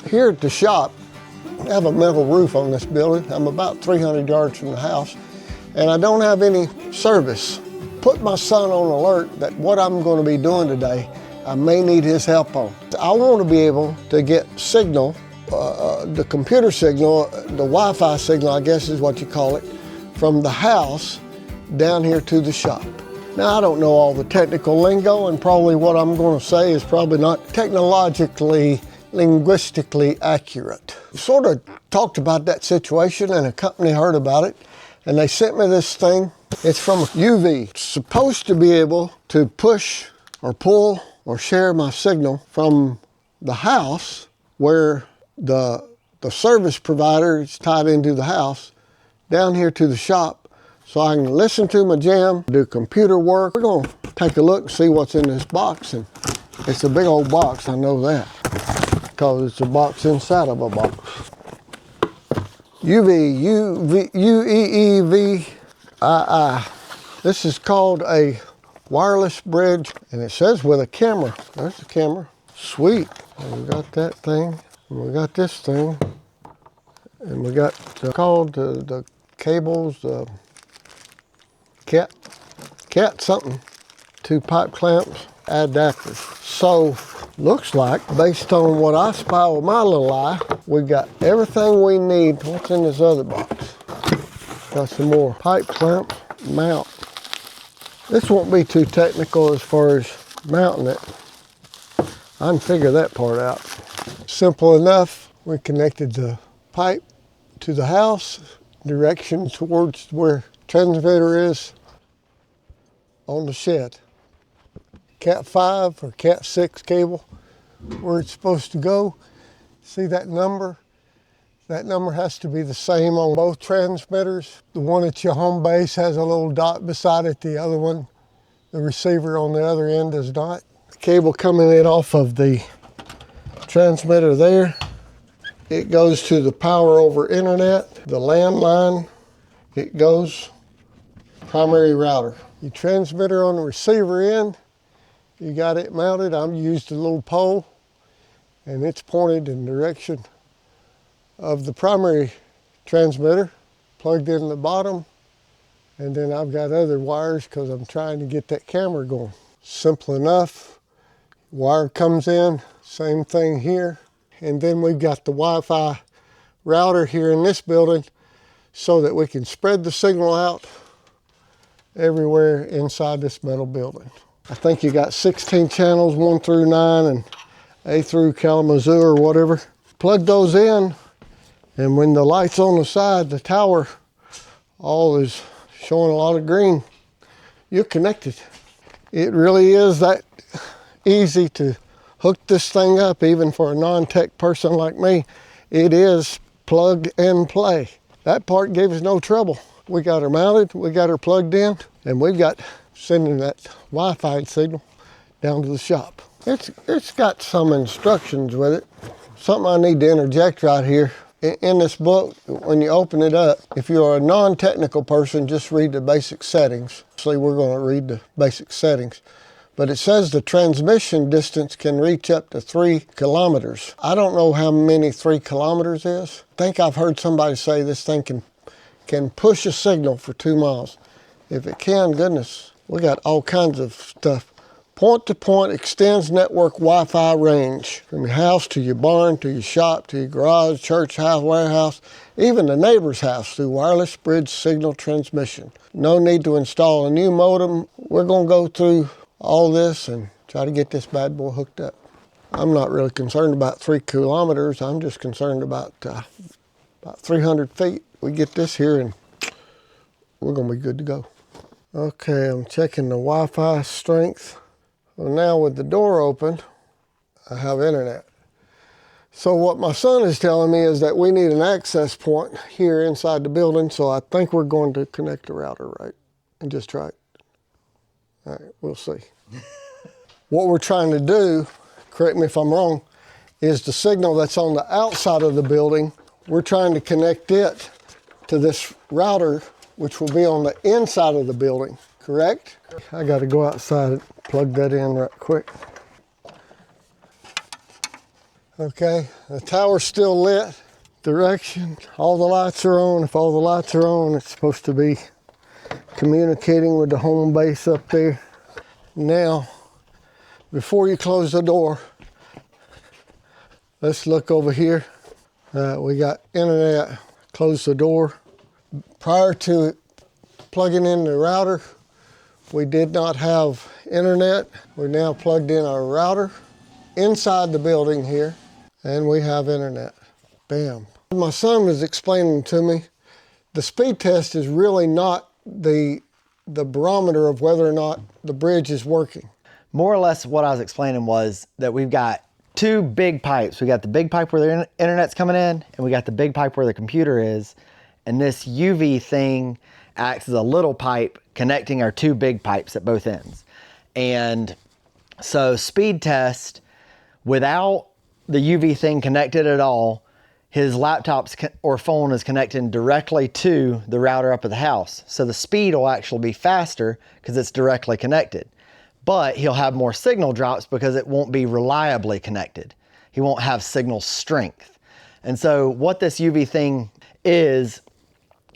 Here at the shop, I have a metal roof on this building. I'm about 300 yards from the house, and I don't have any service. Put my son on alert that what I'm going to be doing today, I may need his help on. I want to be able to get signal, the computer signal, the Wi-Fi signal, I guess is what you call it, from the house down here to the shop. Now, I don't know all the technical lingo, and probably what I'm going to say is probably not technologically, linguistically accurate. Sort of talked about that situation, and a company heard about it, and they sent me this thing. It's from UeeVii. It's supposed to be able to push or pull or share my signal from the house where the service provider is tied into the house down here to the shop, so I can listen to my jam, do computer work. We're gonna take a look and see what's in this box, and it's a big old box, I know that, because it's a box inside of a box. UeeVii. This is called a wireless bridge, and it says with a camera. There's the camera. Sweet. And we got that thing, and we got this thing, and we got called the cables, cat something, 2 pipe clamps, adapters. So looks like, based on what I spy with my little eye, we got everything we need. What's in this other box? Got some more pipe clamps, mount. This won't be too technical as far as mounting it. I can figure that part out. Simple enough. We connected the pipe to the house, direction towards where transmitter is on the shed. Cat 5 or Cat 6 cable, where it's supposed to go. See that number? That number has to be the same on both transmitters. The one at your home base has a little dot beside it. The other one, the receiver on the other end, does not. The cable coming in off of the transmitter there, it goes to the power over internet, the landline. It goes primary router. Your transmitter on the receiver end, you got it mounted. I've used a little pole, and it's pointed in the direction of the primary transmitter, plugged in the bottom, and then I've got other wires because I'm trying to get that camera going. Simple enough. Wire comes in, same thing here, and then we've got the Wi-Fi router here in this building so that we can spread the signal out everywhere inside this metal building. I think you got 16 channels, 1 through 9, and A through Kalamazoo or whatever. Plug those in, and when the light's on the side, the tower all is showing a lot of green, you're connected. It really is that easy to hook this thing up, even for a non-tech person like me. It is plug and play. That part gave us no trouble. We got her mounted, we got her plugged in, and we've got sending that Wi-Fi signal down to the shop. It's got some instructions with it. Something I need to interject right here. In this book, when you open it up, if you're a non-technical person, just read the basic settings. Actually, we're going to read the basic settings. But it says the transmission distance can reach up to 3 kilometers. I don't know how many 3 kilometers is. I think I've heard somebody say this thing can push a signal for 2 miles. If it can, goodness, we got all kinds of stuff. Point-to-point extends network Wi-Fi range from your house to your barn, to your shop, to your garage, church, house, warehouse, even the neighbor's house through wireless bridge signal transmission. No need to install a new modem. We're going to go through all this and try to get this bad boy hooked up. I'm not really concerned about 3 kilometers. I'm just concerned about 300 feet. We get this here and we're going to be good to go. Okay, I'm checking the Wi-Fi strength. Well, now with the door open, I have internet. So what my son is telling me is that we need an access point here inside the building, so I think we're going to connect the router, right? And just try it. All right, we'll see. What we're trying to do, correct me if I'm wrong, is the signal that's on the outside of the building, we're trying to connect it to this router, which will be on the inside of the building, correct? I got to go outside and plug that in right quick. Okay, the tower's still lit. Direction, all the lights are on. If all the lights are on, it's supposed to be communicating with the home base up there. Now, before you close the door, let's look over here. We got internet. Close the door. Prior to plugging in the router, we did not have internet. We're now plugged in our router inside the building here, and we have internet. Bam. My son was explaining to me, the speed test is really not the barometer of whether or not the bridge is working. More or less what I was explaining was that we've got two big pipes. We got the big pipe where the internet's coming in, and we got the big pipe where the computer is. And this UeeVii thing acts as a little pipe connecting our two big pipes at both ends. And so speed test, without the UeeVii thing connected at all, his laptop or phone is connected directly to the router up at the house. So the speed will actually be faster because it's directly connected. But he'll have more signal drops because it won't be reliably connected. He won't have signal strength. And so what this UeeVii thing is,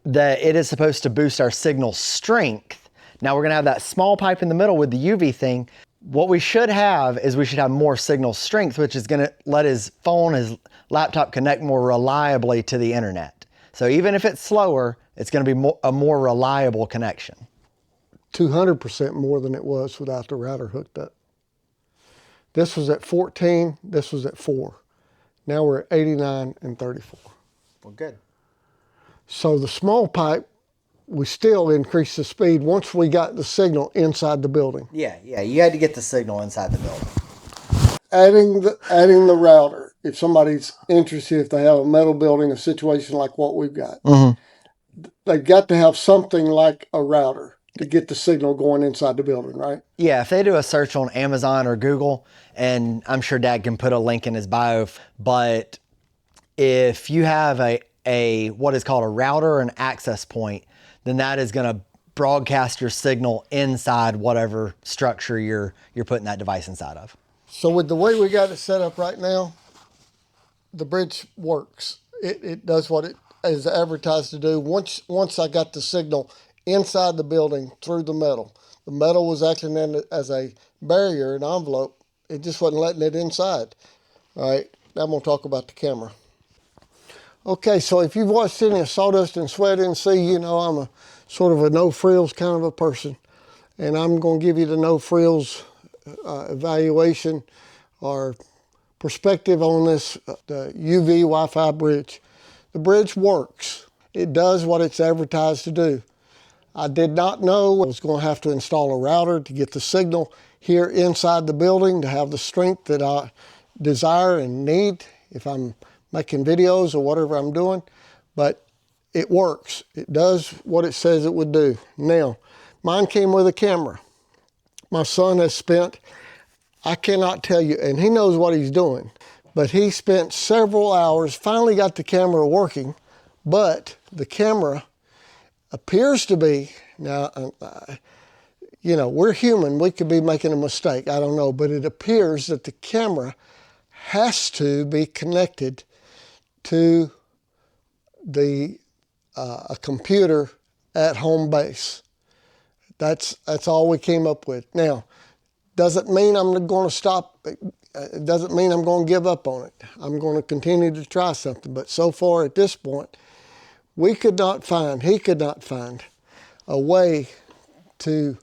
that it is supposed to boost our signal strength. Now we're gonna have that small pipe in the middle with the UeeVii thing. What we should have is we should have more signal strength, which is gonna let his phone, his laptop connect more reliably to the internet. So even if it's slower, it's gonna be a more reliable connection. 200% more than it was without the router hooked up. This was at 14, this was at 4. Now we're at 89 and 34. Well, good. So the small pipe, we still increased the speed once we got the signal inside the building. Yeah, you had to get the signal inside the building. Adding the router, if somebody's interested, if they have a metal building, a situation like what we've got, they've got to have something like a router to get the signal going inside the building, right? Yeah, if they do a search on Amazon or Google, and I'm sure Dad can put a link in his bio, but if you have a what is called a router or an access point, then that is going to broadcast your signal inside whatever structure you're putting that device inside of. So with the way we got it set up right now, the bridge works. It does what it is advertised to do. Once I got the signal inside the building through the metal was acting as a barrier, an envelope. It just wasn't letting it inside. All right, now I'm going to talk about the camera. Okay, so if you've watched any of Sawdust and Sweat and See, you know I'm a sort of a no frills kind of a person. And I'm going to give you the no frills evaluation or perspective on this, the UeeVii Wi-Fi bridge. The bridge works. It does what it's advertised to do. I did not know I was going to have to install a router to get the signal here inside the building to have the strength that I desire and need if I'm making videos or whatever I'm doing, but it works. It does what it says it would do. Now, mine came with a camera. My son has spent, I cannot tell you, and he knows what he's doing, but he spent several hours, finally got the camera working, but the camera appears to be, now, you know, we're human, we could be making a mistake, I don't know, but it appears that the camera has to be connected to the a computer at home base. That's all we came up with. Now, doesn't mean I'm going to stop. It doesn't mean I'm going to give up on it. I'm going to continue to try something. But so far at this point, he could not find a way to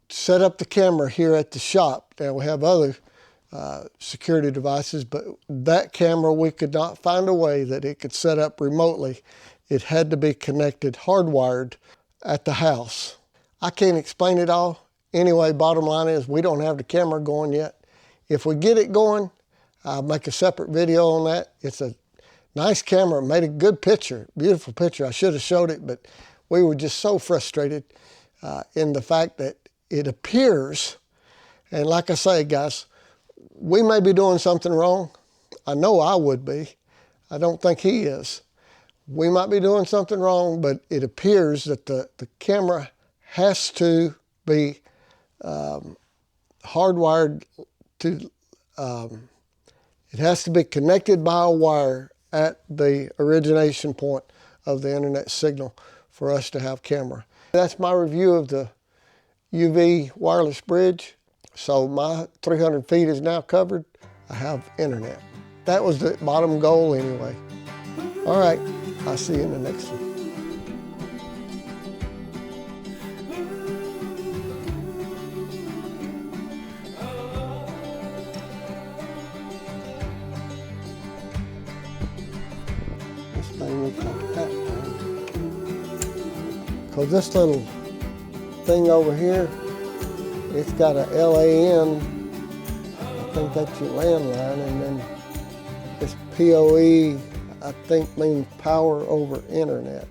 set up the camera here at the shop. Now we have other security devices, but that camera, we could not find a way that it could set up remotely. It had to be connected, hardwired at the house. I can't explain it all. Anyway, bottom line is we don't have the camera going yet. If we get it going, I'll make a separate video on that. It's a nice camera, made a good picture, beautiful picture. I should have showed it, but we were just so frustrated in the fact that it appears, and like I say, guys, we may be doing something wrong. I know I would be. I don't think he is. We might be doing something wrong, but it appears that the camera has to be hardwired to, It has to be connected by a wire at the origination point of the internet signal for us to have camera. That's my review of the UeeVii wireless bridge. So my 300 feet is now covered. I have internet. That was the bottom goal anyway. All right, I'll see you in the next one. This thing looks like that thing. Because this little thing over here, it's got a LAN. I think that's your landline, and then this PoE, I think, means power over internet.